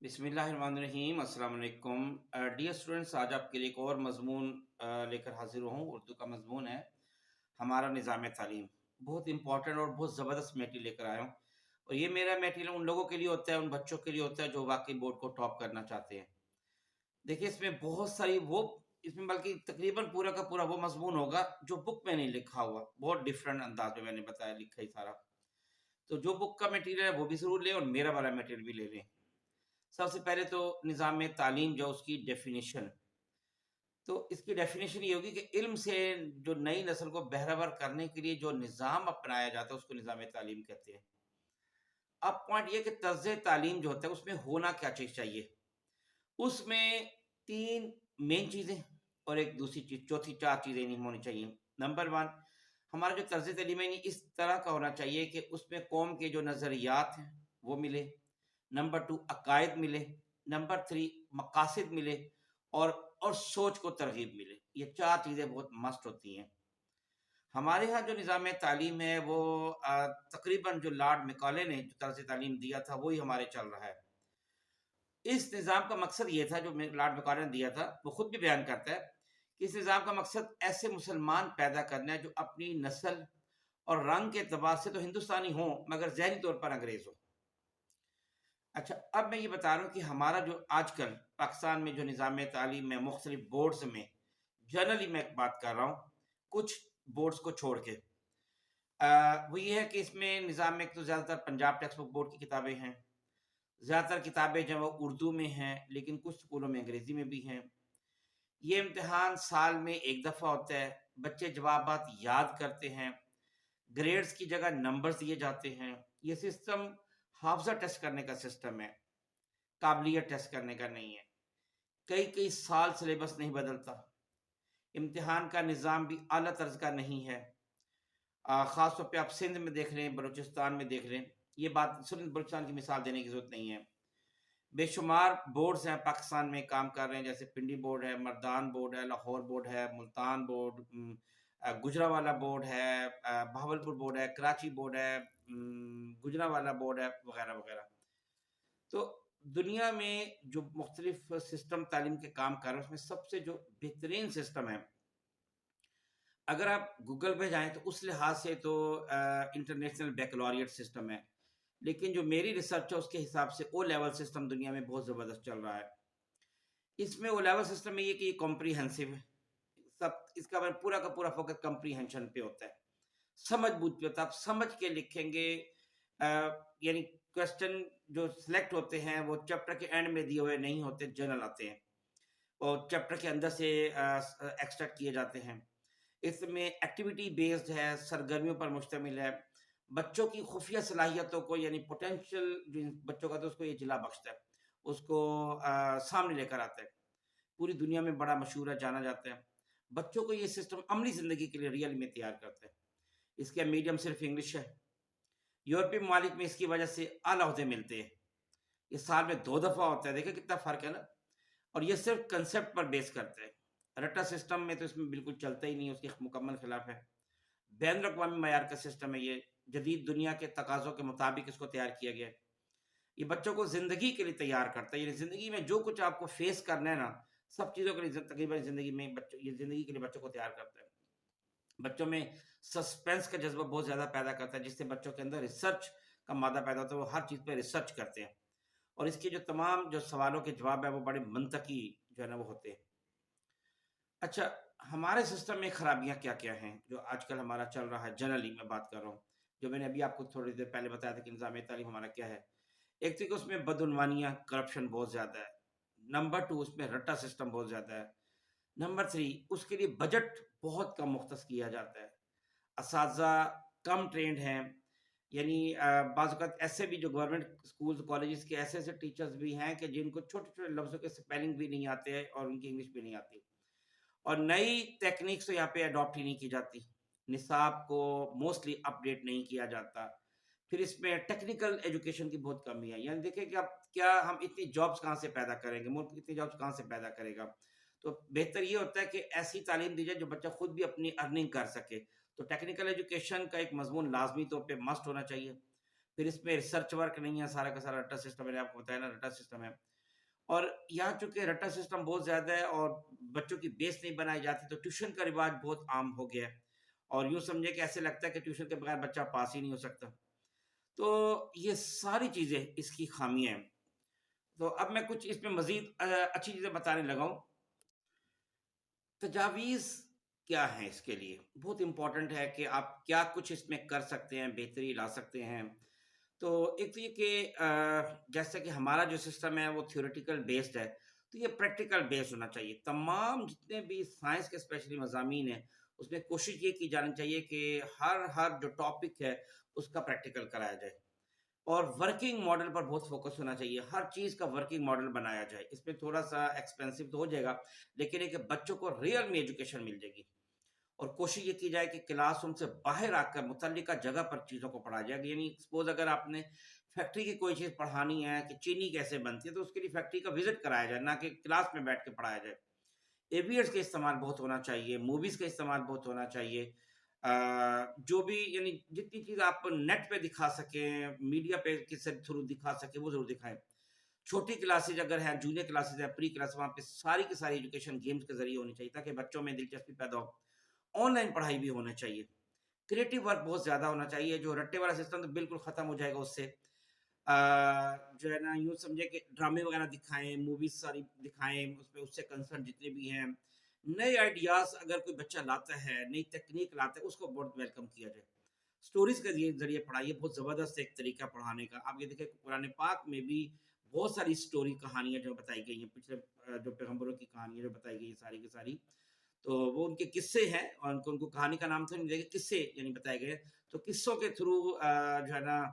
बिस्मिल्लाहिर्रहमानिर्रहीम। अस्सलाम वालेकुम। डियर स्टूडेंट्स, आज आपके लिए एक और मज़मून लेकर हाजिर हूँ। उर्दू का मज़मून है हमारा निज़ाम तालीम। बहुत इंपॉर्टेंट और बहुत ज़बरदस्त मटेरियल लेकर आया हूँ। और ये मेरा मटेरियल उन लोगों के लिए होता है, उन बच्चों के लिए होता है जो वाकई बोर्ड को टॉप करना चाहते हैं। देखिए, इसमें बहुत सारी वो इसमें बल्कि तकरीबन पूरा का पूरा वो मज़मून होगा जो बुक में नहीं लिखा हुआ। बहुत डिफरेंट अंदाज में मैंने बताया, लिखा ही सारा। तो जो बुक का मटेरियल है वो भी ज़रूर लें और मेरा वाला मटेरियल भी ले लें। सबसे पहले तो निज़ाम तालीम जो उसकी डेफिनेशन, तो इसकी डेफिनेशन ये होगी कि इल्म से जो नई नस्ल को बहरावर करने के लिए जो निज़ाम अपनाया जाता है उसको निज़ाम तालीम कहते हैं। अब पॉइंट ये कि तर्ज़ तालीम जो होता है उसमें होना क्या चीज़ चाहिए। उसमें 3 मेन चीज़ें और एक दूसरी चीज़, चौथी 4 चीज़ें नहीं होनी चाहिए। नंबर 1, हमारा जो तर्ज़ तालीम है इस तरह का होना चाहिए कि उसमें कौम के जो नज़रियात हैं वो मिले। नंबर 2, अकायद मिले। नंबर 3, मकासद मिले। और और सोच को तरगीब मिले। ये 4 चीज़ें बहुत मस्ट होती हैं। हमारे यहाँ जो निज़ाम तालीम है वो तकरीबन जो लॉर्ड मैकाले ने जो तर्ज़ तालीम दिया था वही हमारे चल रहा है। इस निज़ाम का मकसद ये था जो लॉर्ड मैकाले ने दिया था, वो खुद भी बयान करता है कि इस निज़ाम का मकसद ऐसे मुसलमान पैदा करना है जो अपनी नस्ल और रंग के एतबार से तो हिंदुस्तानी हों मगर ज़हनी तौर पर अंग्रेज़ हों। अच्छा, अब मैं ये बता रहा हूँ कि हमारा जो आजकल पाकिस्तान में जो निज़ाम तालीम में मुख्तलिफ बोर्ड्स में, जनरली मैं बात कर रहा हूँ, कुछ बोर्ड्स को छोड़ के, वो ये है कि इसमें निज़ाम में एक तो ज़्यादातर पंजाब टेक्स्ट बुक बोर्ड की किताबें हैं। ज़्यादातर किताबें जो वो उर्दू में हैं, लेकिन कुछ स्कूलों में अंग्रेज़ी में भी हैं। ये इम्तिहान साल में एक दफ़ा होता है। बच्चे जवाबात याद करते हैं। ग्रेड्स की जगह नंबर्स दिए जाते हैं। ये सिस्टम हाफ़ज़ा टेस्ट करने का सिस्टम है, काबिलियत टेस्ट करने का नहीं है। कई-कई साल सिलेबस नहीं बदलता। इम्तिहान का निज़ाम भी आला तर्ज का नहीं है। ख़ास तौर पे आप सिंध में देख लें, बलूचिस्तान में देख लें। ये बात सिर्फ़ बलूचिस्तान की मिसाल देने की ज़रूरत नहीं है। बेशुमार बोर्ड्स हैं पाकिस्तान में काम कर रहे हैं, जैसे पिंडी बोर्ड है, मर्दान बोर्ड है, लाहौर बोर्ड है, मुल्तान बोर्ड, गुजरांवाला बोर्ड है, बहावलपुर बोर्ड है, कराची बोर्ड है, गुजरांवाला बोर्ड है, वगैरह-वगैरह। तो दुनिया में जो मुख्तलिफ सिस्टम तालीम के काम कर रहे हैं उसमें सबसे जो बेहतरीन सिस्टम है, अगर आप गूगल पे जाएँ तो उस लिहाज से तो इंटरनेशनल बैकलॉरिएट सिस्टम है। लेकिन जो मेरी रिसर्च है उसके हिसाब से ओ लेवल सिस्टम दुनिया में बहुत ज़बरदस्त चल रहा है। इसमें ओ लेवल सिस्टम में ये कि ये कॉम्प्रिहेंसिव है। सब इसका मतलब पूरा का पूरा फ़ोकस कॉम्प्रिहेंशन पे होता है। समझ-बूझ पे होता है। आप समझ के लिखेंगे, अ, यानी क्वेश्चन जो सिलेक्ट होते हैं वो चैप्टर के एंड में दिए हुए नहीं होते, जनरल आते हैं और चैप्टर के अंदर से एक्सट्रैक्ट किए जाते हैं। इसमें एक्टिविटी बेस्ड है, सरगर्मियों पर मुश्तमिल है। बच्चों की खुफिया सलाहियतों को यानी पोटेंशियल जो इन बच्चों का तो उसको ये जिला बख्शता है। उसको सामने लेकर आता है। पूरी दुनिया में बड़ा मशहूर है, जाना जाता है। बच्चों को ये सिस्टम अमली ज़िंदगी के लिए रियल में तैयार करता है। इसका मीडियम सिर्फ़ इंग्लिश है। यूरोपीय ममालिक में इसकी वजह से आला ओहदे मिलते हैं। ये साल में 2 दफ़ा होता है, देखिए कितना फ़र्क है ना? और ये सिर्फ़ कांसेप्ट पर बेस करता है। रट्टा सिस्टम में तो इसमें बिल्कुल चलता ही नहीं है, उसके मुकम्मल खिलाफ है। बैनुल-अक़वामी मयार का सिस्टम है ये, जदीद दुनिया के तकाज़ों के मुताबिक इसको तैयार किया गया है। ये बच्चों को ज़िंदगी के लिए तैयार करता है, यानी ज़िंदगी में जो कुछ आपको फ़ेस करना है ना, सब चीज़ों के लिए तकरीबन ज़िंदगी में बच्चों ये ज़िंदगी के लिए बच्चों को तैयार करता है। बच्चों में सस्पेंस का जज़्बा बहुत ज़्यादा पैदा करता है, जिससे बच्चों के अंदर रिसर्च का मादा पैदा होता है, वो हर चीज़ पे रिसर्च करते हैं। और इसके जो तमाम जो सवालों के जवाब है, वो बड़े मंतकी जो है ना वो होते हैं। अच्छा, हमारे सिस्टम में खराबियाँ क्या-क्या हैं, जो आजकल हमारा चल रहा है, जनरली मैं बात कर रहा हूँ। जो मैंने अभी आपको थोड़ी देर पहले बताया था कि निज़ाम तालीम हमारा क्या है। एक तो कि उसमें बदउनवानियाँ, करप्शन बहुत ज़्यादा है। नंबर 2, उसमें रट्टा सिस्टम बहुत ज़्यादा है। नंबर 3, उसके लिए बजट बहुत कम मुख्तस किया जाता है। असातिज़ा कम ट्रेन्ड हैं, यानी बाज़ औक़ात ऐसे भी जो गवर्नमेंट स्कूल्स, कॉलेजेस के ऐसे-ऐसे टीचर्स भी हैं कि जिनको छोटे-छोटे लफ्ज़ों के स्पेलिंग भी नहीं आते हैं और उनकी इंग्लिश भी नहीं आती। और नई टेक्निक्स तो यहाँ पे अडॉप्ट ही नहीं की जाती। निसाब को मोस्टली अपडेट नहीं किया जाता। फिर इसमें टेक्निकल एजुकेशन की बहुत कमी है। यानी देखिए कि अब क्या हम इतनी जॉब्स कहाँ से पैदा करेंगे? मुल्क इतनी जॉब्स कहाँ से पैदा करेगा? तो बेहतर ये होता है कि ऐसी तालीम दी जाए जो बच्चा खुद भी अपनी अर्निंग कर सके। तो टेक्निकल एजुकेशन का एक मज़मून लाज़मी तौर पे मस्ट होना चाहिए। फिर इसमें रिसर्च वर्क नहीं है, सारा का सारा रट्टा सिस्टम, मैंने आपको बताया ना रट्टा सिस्टम है। اور یہاں چونکہ رٹا سسٹم بہت زیادہ ہے اور بچوں کی بیس نہیں بنائی جاتی، تو ٹیوشن کا رواج بہت عام ہو گیا ہے، اور یوں سمجھے کہ ایسے لگتا ہے کہ ٹیوشن کے بغیر بچہ پاس ہی نہیں ہو سکتا. تو یہ ساری چیزیں اس کی خامیاں ہیں. تو اب میں کچھ اس میں مزید اچھی چیزیں بتانے لگا ہوں. تجاویز کیا ہیں اس کے لیے؟ بہت امپورٹنٹ ہے کہ آپ کیا کچھ اس میں کر سکتے ہیں، بہتری لا سکتے ہیں. تو ایک تو یہ کہ جیسا کہ ہمارا جو سسٹم ہے وہ تھیوریٹیکل بیسڈ ہے، تو یہ پریکٹیکل بیسڈ ہونا چاہیے. تمام جتنے بھی سائنس کے اسپیشلی مضامین ہیں اس میں کوشش یہ کی جانی چاہیے کہ ہر جو ٹاپک ہے اس کا پریکٹیکل کرایا جائے، اور ورکنگ ماڈل پر بہت فوکس ہونا چاہیے. ہر چیز کا ورکنگ ماڈل بنایا جائے. اس میں تھوڑا سا ایکسپینسو تو ہو جائے گا، لیکن یہ کہ بچوں کو ریئل میں ایجوکیشن مل جائے گی. اور کوشش یہ کی جائے کہ کلاس روم سے باہر آ کر متعلقہ جگہ پر چیزوں کو پڑھایا جائے. یعنی سپوز اگر آپ نے فیکٹری کی کوئی چیز پڑھانی ہے کہ چینی کیسے بنتی ہے، تو اس کے لیے فیکٹری کا وزٹ کرایا جائے، نہ کہ کلاس میں بیٹھ کے پڑھایا جائے. ایویئرس کا استعمال بہت ہونا چاہیے، موویز کا استعمال بہت ہونا چاہیے. جو بھی یعنی جتنی چیز آپ نیٹ پہ دکھا سکیں، میڈیا پہ کس تھرو دکھا سکیں، وہ ضرور دکھائیں. چھوٹی کلاسز اگر ہیں، جونیئر کلاسز ہیں، پری کلاس، وہاں پہ ساری کی ساری ایجوکیشن گیمز کے ذریعے ہونی چاہیے تاکہ بچوں میں دلچسپی پیدا ہو. آن لائن پڑھائی بھی ہونا چاہیے. کریٹو ورک بہت زیادہ ہونا چاہیے. جو رٹے والا سسٹم تو بالکل ختم ہو جائے گا اس سے. جو ہے نا یوں سمجھے کہ ڈرامے وغیرہ دکھائیں، موویز ساری دکھائیں، اس پہ اس سے کنسرن جتنے بھی ہیں. نئے آئیڈیاز اگر کوئی بچہ لاتا ہے، نئی تکنیک لاتا ہے، اس کو بہت ویلکم کیا جائے. سٹوریز کے ذریعے پڑھائیے، بہت زبردست ایک طریقہ پڑھانے کا. آپ یہ دیکھیں قرآن پاک میں بھی بہت ساری سٹوری کہانیاں جو بتائی گئی ہیں، پچھلے جو پیغمبروں کی کہانیاں جو بتائی گئی ہیں ساری کی ساری، تو وہ ان کے قصے ہیں، اور ان کو کہانی کا نام تو نہیں دے گا، قصے یعنی بتائے گئے. تو قصوں کے تھرو جو ہے نا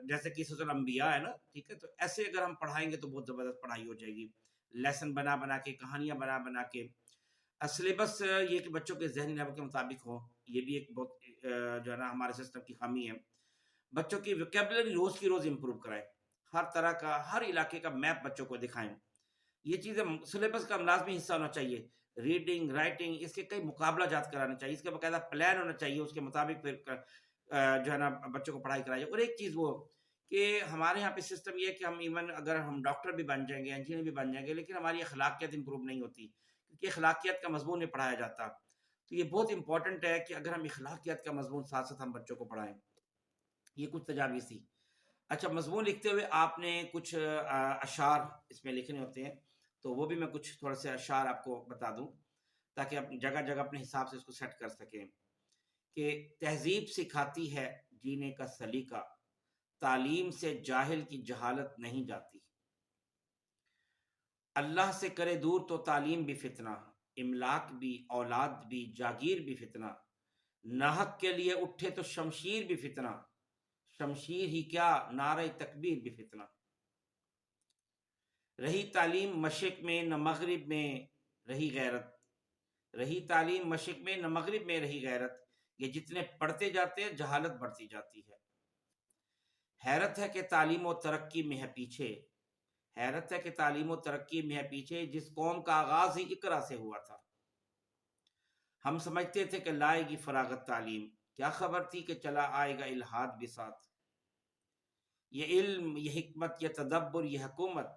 جیسے قصص الانبیاء ہے نا، ٹھیک ہے، تو ایسے اگر ہم پڑھائیں گے تو بہت زبردست پڑھائی ہو جائے گی. لیسن بنا بنا کے، کہانیاں بنا بنا کے. سلیبس یہ کہ بچوں کے ذہنی لیول کے مطابق ہو، یہ بھی ایک بہت جو ہے نا ہمارے سسٹم کی خامی ہے. بچوں کی ویکیبلری روز کی روز امپروو کرائیں. ہر طرح کا، ہر علاقے کا میپ بچوں کو دکھائیں. یہ چیزیں سلیبس کا لازمی حصہ ہونا چاہیے. ریڈنگ، رائٹنگ، اس کے کئی مقابلہ جات کرانے چاہیے. اس کے باقاعدہ پلان ہونا چاہیے، اس کے مطابق پھر جو ہے نا بچوں کو پڑھائی کرائی جائے. اور ایک چیز وہ کہ ہمارے یہاں پہ سسٹم یہ ہے کہ ہم ایون اگر ہم ڈاکٹر بھی بن جائیں گے، انجینئر بھی بن جائیں گے، لیکن ہماری اخلاقیات امپروو نہیں ہوتی، کیونکہ اخلاقیات کا مضمون نہیں پڑھایا جاتا. تو یہ بہت امپورٹنٹ ہے کہ اگر ہم اخلاقیات کا مضمون ساتھ ساتھ ہم بچوں کو پڑھائیں. یہ کچھ تجاویز تھی. اچھا، مضمون لکھتے ہوئے آپ نے کچھ اشعار اس میں لکھنے ہوتے ہیں، تو وہ بھی میں کچھ تھوڑے سے اشعار آپ کو بتا دوں تاکہ آپ جگہ جگہ اپنے حساب سے اس کو سیٹ کر سکیں. کہ تہذیب سکھاتی ہے جینے کا سلیقہ، تعلیم سے جاہل کی جہالت نہیں جاتی. اللہ سے کرے دور تو تعلیم بھی فتنہ، املاک بھی، اولاد بھی، جاگیر بھی فتنہ. ناحق کے لیے اٹھے تو شمشیر بھی فتنہ، شمشیر ہی کیا نعرہ تکبیر بھی فتنہ. رہی تعلیم مشرق میں نہ مغرب میں رہی غیرت، رہی تعلیم مشرق میں نہ مغرب میں رہی غیرت. یہ جتنے پڑھتے جاتے ہیں جہالت بڑھتی جاتی ہے. حیرت ہے کہ تعلیم و ترقی میں ہے پیچھے، حیرت ہے کہ تعلیم و ترقی میں ہے پیچھے، جس قوم کا آغاز ہی اقرا سے ہوا تھا. ہم سمجھتے تھے کہ لائے گی فراغت تعلیم، کیا خبر تھی کہ چلا آئے گا الحاد بھی ساتھ. یہ علم، یہ حکمت، یہ تدبر، یہ حکومت،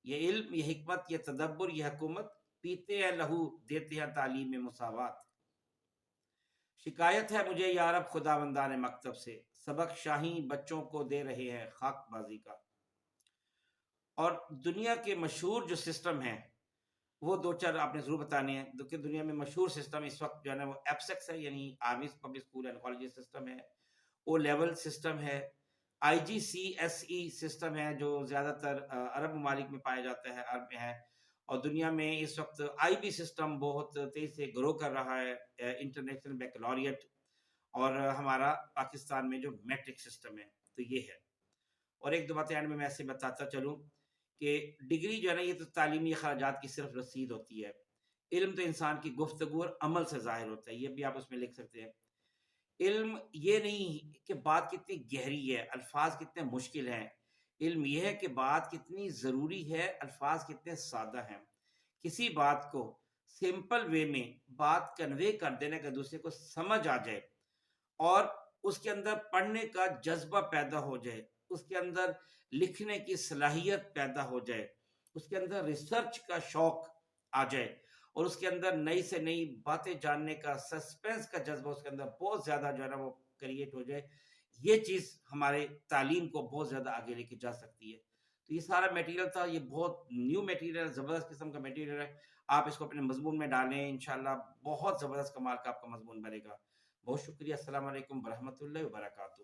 یہ علم، یہ حکمت، یہ تدبر، یہ حکومت، پیتے ہیں لہو دیتے ہیں تعلیم میں مساوات. شکایت ہے مجھے یارب خداوندان مکتب سے، سبق شاہی بچوں کو دے رہے ہیں خاک بازی کا. اور دنیا کے مشہور جو سسٹم ہیں وہ دو چار آپ نے ضرور بتانے ہیں. کہ دنیا میں مشہور سسٹم اس وقت جو ہے نا وہ ایپسیکس ہے، یعنی army's public school and college system ہے. او لیول سسٹم ہے. آئی جی سی ایس ای سسٹم ہے جو زیادہ تر عرب ممالک میں پایا جاتا ہے، عرب میں ہے. اور دنیا میں اس وقت آئی بی سسٹم بہت تیزی سے گرو کر رہا ہے، انٹرنیشنل بیکلوریٹ. اور ہمارا پاکستان میں جو میٹرک سسٹم ہے تو یہ ہے. اور ایک دو باتیں اینڈ میں ایسے بتاتا چلوں کہ ڈگری جو ہے نا یہ تو تعلیمی اخراجات کی صرف رسید ہوتی ہے. علم تو انسان کی گفتگو اور عمل سے ظاہر ہوتا ہے، یہ بھی آپ اس میں لکھ سکتے ہیں. علم یہ نہیں کہ بات کتنی گہری ہے، الفاظ کتنے مشکل ہیں. علم یہ ہے کہ بات کتنی ضروری ہے، الفاظ کتنے سادہ ہیں. کسی بات کو سمپل وے میں بات کنوے کر دینے کا دوسرے کو سمجھ آ جائے، اور اس کے اندر پڑھنے کا جذبہ پیدا ہو جائے، اس کے اندر لکھنے کی صلاحیت پیدا ہو جائے، اس کے اندر ریسرچ کا شوق آ جائے اور اس کے اندر نئی سے نئی باتیں جاننے کا سسپینس کا جذبہ اس کے اندر بہت زیادہ جو ہے نا وہ کریٹ ہو جائے، یہ چیز ہمارے تعلیم کو بہت زیادہ آگے لے کے جا سکتی ہے۔ تو یہ سارا میٹیریل تھا، یہ بہت نیو میٹیریل، زبردست قسم کا میٹیریل ہے، آپ اس کو اپنے مضمون میں ڈالیں، انشاءاللہ بہت زبردست کمال کا آپ کا مضمون بنے گا۔ بہت شکریہ، السلام علیکم ورحمۃ اللہ وبرکاتہ۔